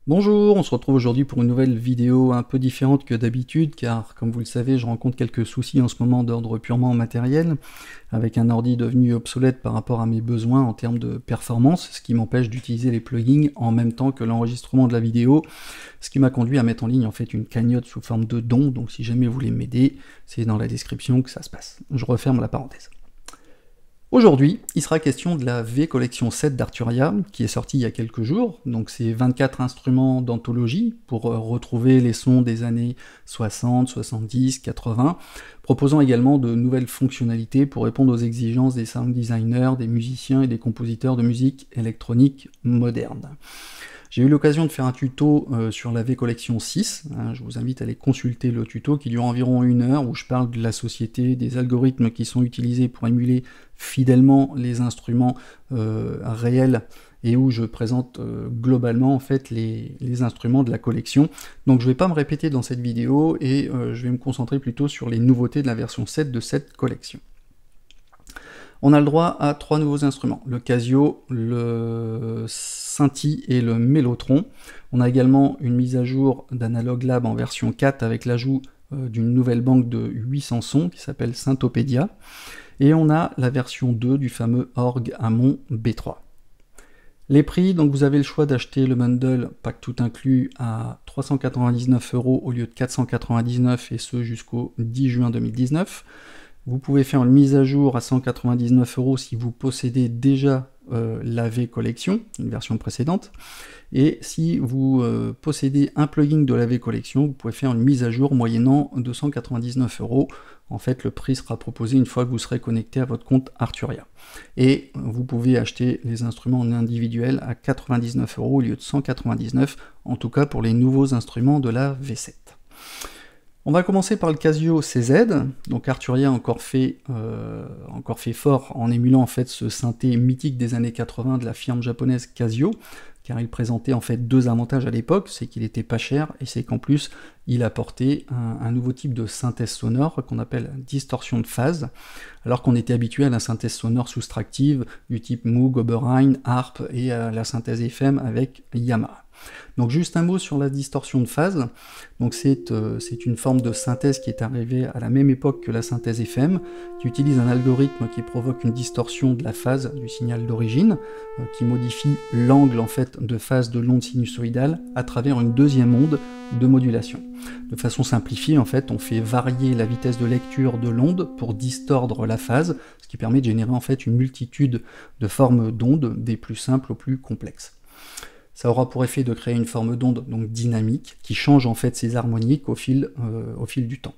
Bonjour, on se retrouve aujourd'hui pour une nouvelle vidéo un peu différente que d'habitude car comme vous le savez je rencontre quelques soucis en ce moment d'ordre purement matériel avec un ordi devenu obsolète par rapport à mes besoins en termes de performance, ce qui m'empêche d'utiliser les plugins en même temps que l'enregistrement de la vidéo, ce qui m'a conduit à mettre en ligne en fait une cagnotte sous forme de don, donc si jamais vous voulez m'aider, c'est dans la description que ça se passe. Je referme la parenthèse. Aujourd'hui, il sera question de la V-Collection 7 d'Arturia, qui est sortie il y a quelques jours, donc c'est 24 instruments d'anthologie pour retrouver les sons des années 60, 70, 80, proposant également de nouvelles fonctionnalités pour répondre aux exigences des sound designers, des musiciens et des compositeurs de musique électronique moderne. J'ai eu l'occasion de faire un tuto sur la V-Collection 6, je vous invite à aller consulter le tuto qui dure environ 1 heure, où je parle de la société, des algorithmes qui sont utilisés pour émuler fidèlement les instruments réels, et où je présente globalement en fait les instruments de la collection. Donc je ne vais pas me répéter dans cette vidéo, et je vais me concentrer plutôt sur les nouveautés de la version 7 de cette collection. On a le droit à 3 nouveaux instruments, le Casio, le Synthi et le Mellotron. On a également une mise à jour d'Analog Lab en version 4 avec l'ajout d'une nouvelle banque de 800 sons qui s'appelle Synthopedia. Et on a la version 2 du fameux Org Amon B3. Les prix, donc vous avez le choix d'acheter le bundle pack tout inclus à 399 € au lieu de 499 et ce jusqu'au 10 juin 2019. Vous pouvez faire une mise à jour à 199 € si vous possédez déjà la V-Collection, une version précédente. Et si vous possédez un plugin de la V-Collection, vous pouvez faire une mise à jour moyennant 299 €. En fait, le prix sera proposé une fois que vous serez connecté à votre compte Arturia. Et vous pouvez acheter les instruments en individuel à 99 € au lieu de 199 €, en tout cas pour les nouveaux instruments de la V7. On va commencer par le Casio CZ. Donc Arturia a encore fait fort en émulant en fait ce synthé mythique des années 80 de la firme japonaise Casio, car il présentait en fait 2 avantages à l'époque, c'est qu'il était pas cher et c'est qu'en plus il apportait un nouveau type de synthèse sonore qu'on appelle distorsion de phase, alors qu'on était habitué à la synthèse sonore soustractive du type Moog, Oberheim, Harp et à la synthèse FM avec Yamaha. Donc juste un mot sur la distorsion de phase. Donc c'est une forme de synthèse qui est arrivée à la même époque que la synthèse FM, qui utilise un algorithme qui provoque une distorsion de la phase du signal d'origine, qui modifie l'angle en fait de phase de l'onde sinusoïdale à travers une deuxième onde de modulation. De façon simplifiée, en fait, on fait varier la vitesse de lecture de l'onde pour distordre la phase, ce qui permet de générer en fait une multitude de formes d'ondes, des plus simples aux plus complexes. Ça aura pour effet de créer une forme d'onde donc dynamique qui change en fait ses harmoniques au fil du temps.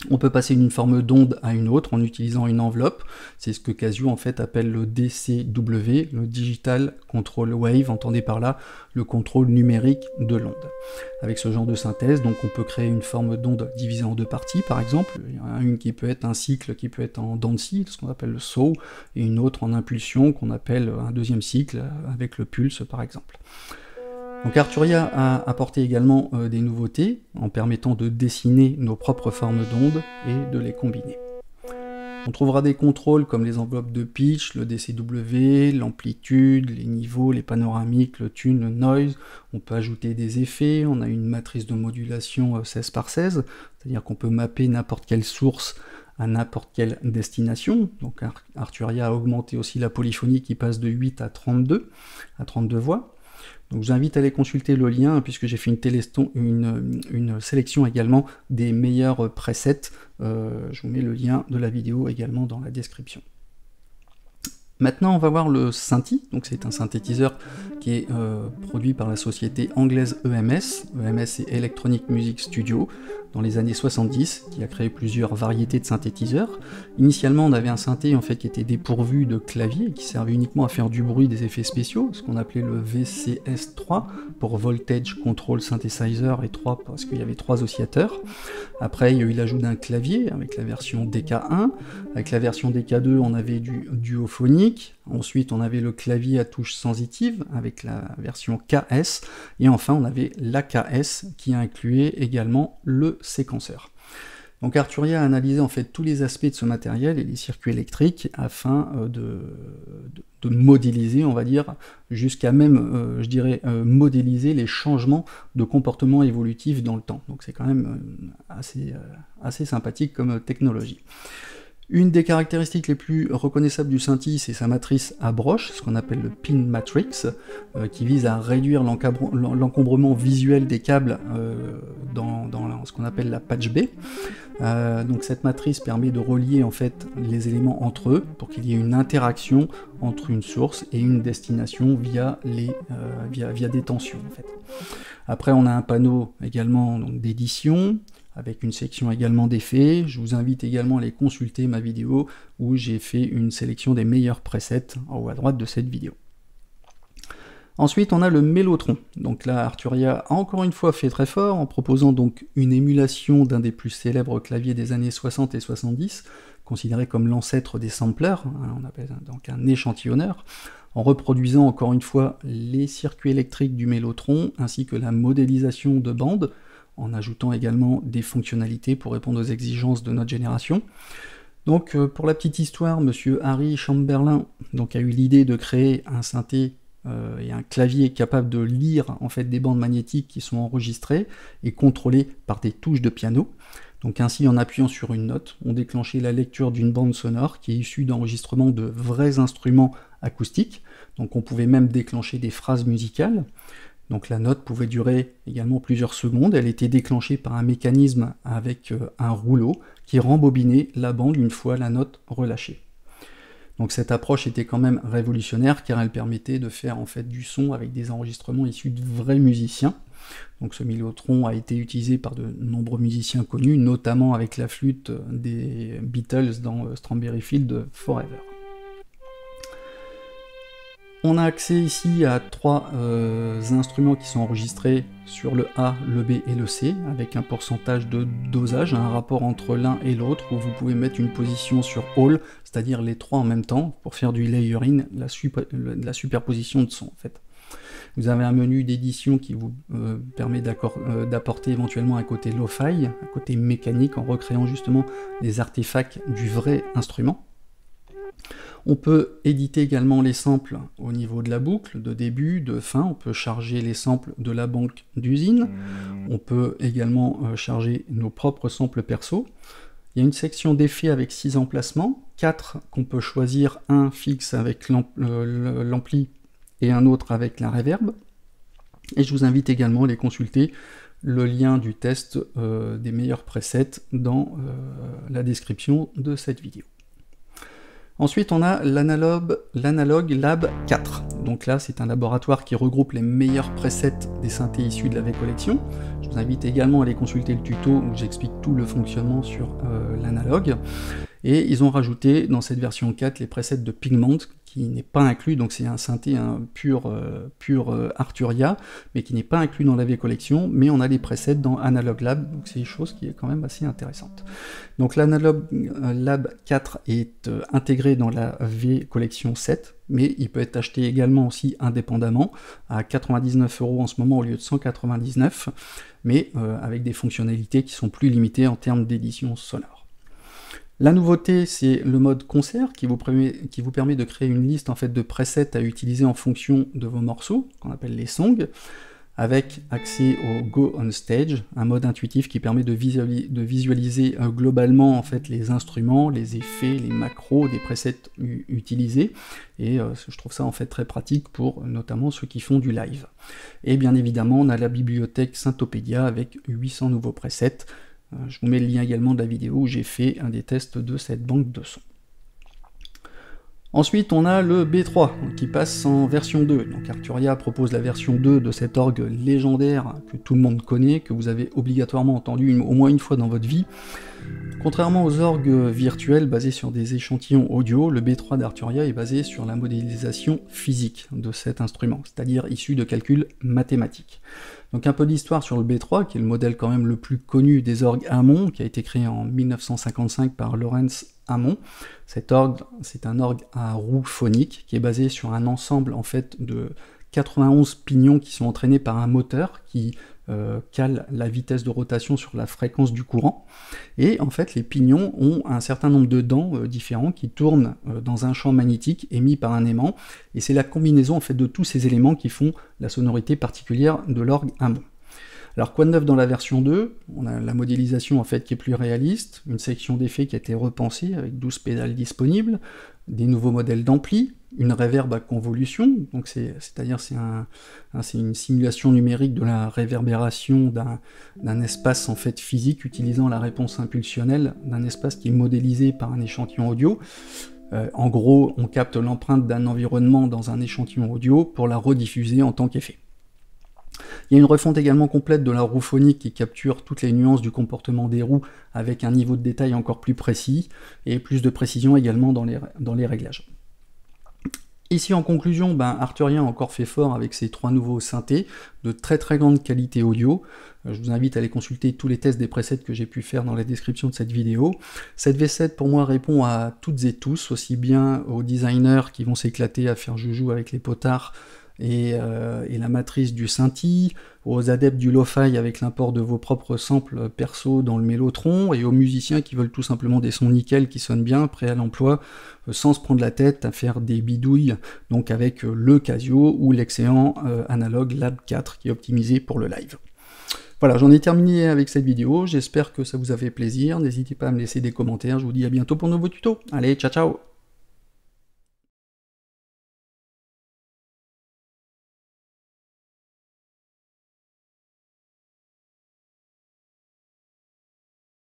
On peut passer d'une forme d'onde à une autre en utilisant une enveloppe, c'est ce que Casio en fait appelle le DCW, le Digital Control Wave, entendez par là le contrôle numérique de l'onde. Avec ce genre de synthèse, donc on peut créer une forme d'onde divisée en 2 parties par exemple, il y en a une qui peut être un cycle qui peut être en dents de scie, ce qu'on appelle le saw, et une autre en impulsion qu'on appelle un deuxième cycle avec le pulse par exemple. Donc Arturia a apporté également des nouveautés en permettant de dessiner nos propres formes d'ondes et de les combiner. On trouvera des contrôles comme les enveloppes de pitch, le DCW, l'amplitude, les niveaux, les panoramiques, le tune, le noise. On peut ajouter des effets, on a une matrice de modulation 16 par 16, c'est-à-dire qu'on peut mapper n'importe quelle source à n'importe quelle destination. Donc Arturia a augmenté aussi la polyphonie qui passe de 8 à 32 voix. Donc je vous invite à aller consulter le lien puisque j'ai fait une sélection également des meilleurs presets. Je vous mets le lien de la vidéo également dans la description. Maintenant, on va voir le Synthi. Donc c'est un synthétiseur qui est produit par la société anglaise EMS. EMS, c'est Electronic Music Studio, dans les années 70, qui a créé plusieurs variétés de synthétiseurs. Initialement, on avait un synthé en fait qui était dépourvu de clavier, qui servait uniquement à faire du bruit, des effets spéciaux, ce qu'on appelait le VCS3 pour Voltage Control Synthesizer, et 3 parce qu'il y avait 3 oscillateurs. Après, il y a eu l'ajout d'un clavier avec la version DK1. Avec la version DK2, on avait du duophonique. Ensuite, on avait le clavier à touche sensitive avec la version KS. Et enfin, on avait l'AKS qui incluait également le séquenceur. Donc Arturia a analysé en fait tous les aspects de ce matériel et les circuits électriques afin de modéliser, on va dire, jusqu'à même, je dirais, modéliser les changements de comportement évolutif dans le temps. Donc c'est quand même assez sympathique comme technologie. Une des caractéristiques les plus reconnaissables du Synthi, c'est sa matrice à broche, ce qu'on appelle le pin matrix, qui vise à réduire l'encombrement visuel des câbles dans ce qu'on appelle la patch B. Donc cette matrice permet de relier en fait les éléments entre eux pour qu'il y ait une interaction entre une source et une destination via des tensions en fait. Après on a un panneau également d'édition, avec une section également d'effets. Je vous invite également à aller consulter ma vidéo où j'ai fait une sélection des meilleurs presets en haut à droite de cette vidéo. Ensuite, on a le Mellotron. Donc là, Arturia a encore une fois fait très fort en proposant donc une émulation d'un des plus célèbres claviers des années 60 et 70, considéré comme l'ancêtre des samplers, on appelle donc un échantillonneur, en reproduisant encore une fois les circuits électriques du Mellotron ainsi que la modélisation de bandes, en ajoutant également des fonctionnalités pour répondre aux exigences de notre génération. Donc pour la petite histoire, monsieur Harry Chamberlain a eu l'idée de créer un synthé et un clavier capable de lire en fait des bandes magnétiques qui sont enregistrées et contrôlées par des touches de piano. Donc ainsi, en appuyant sur une note, on déclenchait la lecture d'une bande sonore qui est issue d'enregistrements de vrais instruments acoustiques. Donc on pouvait même déclencher des phrases musicales. Donc la note pouvait durer également plusieurs secondes, elle était déclenchée par un mécanisme avec un rouleau qui rembobinait la bande une fois la note relâchée. Donc cette approche était quand même révolutionnaire car elle permettait de faire en fait du son avec des enregistrements issus de vrais musiciens. Donc ce Mellotron a été utilisé par de nombreux musiciens connus, notamment avec la flûte des Beatles dans Strawberry Fields Forever. On a accès ici à trois instruments qui sont enregistrés sur le A, le B et le C, avec un pourcentage de dosage, un rapport entre l'un et l'autre, où vous pouvez mettre une position sur All, c'est-à-dire les trois en même temps, pour faire du layering, la superposition de sons en fait. Vous avez un menu d'édition qui vous permet d'apporter éventuellement un côté lo-fi, un côté mécanique, en recréant justement les artefacts du vrai instrument. On peut éditer également les samples au niveau de la boucle, de début, de fin. On peut charger les samples de la banque d'usine. On peut également charger nos propres samples perso. Il y a une section d'effets avec 6 emplacements, 4 qu'on peut choisir, un fixe avec l'ampli et un autre avec la reverb. Et je vous invite également à aller consulter le lien du test des meilleurs presets dans la description de cette vidéo. Ensuite, on a l'Analog Lab 4. Donc là, c'est un laboratoire qui regroupe les meilleurs presets des synthés issus de la V-Collection. Je vous invite également à aller consulter le tuto où j'explique tout le fonctionnement sur l'analogue. Et ils ont rajouté dans cette version 4 les presets de Pigment, qui n'est pas inclus, donc c'est un synthé pur Arturia, mais qui n'est pas inclus dans la V-Collection, mais on a les presets dans Analog Lab, donc c'est une chose qui est quand même assez intéressante. Donc l'Analog Lab 4 est intégré dans la V-Collection 7, mais il peut être acheté également aussi indépendamment, à 99 € en ce moment au lieu de 199, mais avec des fonctionnalités qui sont plus limitées en termes d'édition sonore. La nouveauté, c'est le mode concert qui vous permet de créer une liste en fait, de presets à utiliser en fonction de vos morceaux, qu'on appelle les songs, avec accès au Go on Stage, un mode intuitif qui permet de visualiser globalement en fait, les instruments, les effets, les macros des presets utilisés, et je trouve ça en fait très pratique pour notamment ceux qui font du live. Et bien évidemment, on a la bibliothèque Synthopedia avec 800 nouveaux presets. Je vous mets le lien également de la vidéo où j'ai fait un des tests de cette banque de sons. Ensuite, on a le B3 qui passe en version 2. Donc Arturia propose la version 2 de cet orgue légendaire que tout le monde connaît, que vous avez obligatoirement entendu au moins une fois dans votre vie. Contrairement aux orgues virtuels basés sur des échantillons audio, le B3 d'Arturia est basé sur la modélisation physique de cet instrument, c'est-à-dire issu de calculs mathématiques. Donc un peu d'histoire sur le B3, qui est le modèle quand même le plus connu des orgues Hammond, qui a été créé en 1955 par Lawrence Hammond. Cet orgue, c'est un orgue à roue phonique, qui est basé sur un ensemble en fait de 91 pignons qui sont entraînés par un moteur qui cale la vitesse de rotation sur la fréquence du courant. Et en fait, les pignons ont un certain nombre de dents différents qui tournent dans un champ magnétique émis par un aimant. Et c'est la combinaison en fait de tous ces éléments qui font la sonorité particulière de l'orgue Hammond. Alors quoi de neuf dans la version 2? On a la modélisation en fait qui est plus réaliste, une section d'effets qui a été repensée avec 12 pédales disponibles, des nouveaux modèles d'ampli, une reverb à convolution, donc c'est-à-dire c'est une simulation numérique de la réverbération d'un espace en fait physique utilisant la réponse impulsionnelle d'un espace qui est modélisé par un échantillon audio. En gros, on capte l'empreinte d'un environnement dans un échantillon audio pour la rediffuser en tant qu'effet. Il y a une refonte également complète de la roue phonique qui capture toutes les nuances du comportement des roues avec un niveau de détail encore plus précis et plus de précision également dans les réglages. Ici en conclusion, Arturia a encore fait fort avec ses 3 nouveaux synthés de très grande qualité audio. Je vous invite à aller consulter tous les tests des presets que j'ai pu faire dans la description de cette vidéo. Cette V7 pour moi répond à toutes et tous, aussi bien aux designers qui vont s'éclater à faire joujou avec les potards et la matrice du synthi, aux adeptes du lo-fi avec l'import de vos propres samples perso dans le Mellotron, et aux musiciens qui veulent tout simplement des sons nickel qui sonnent bien, prêts à l'emploi, sans se prendre la tête à faire des bidouilles, donc avec le Casio ou l'excellent analogue Lab 4 qui est optimisé pour le live. Voilà, j'en ai terminé avec cette vidéo, j'espère que ça vous a fait plaisir, n'hésitez pas à me laisser des commentaires, je vous dis à bientôt pour de nouveaux tutos, allez, ciao ciao.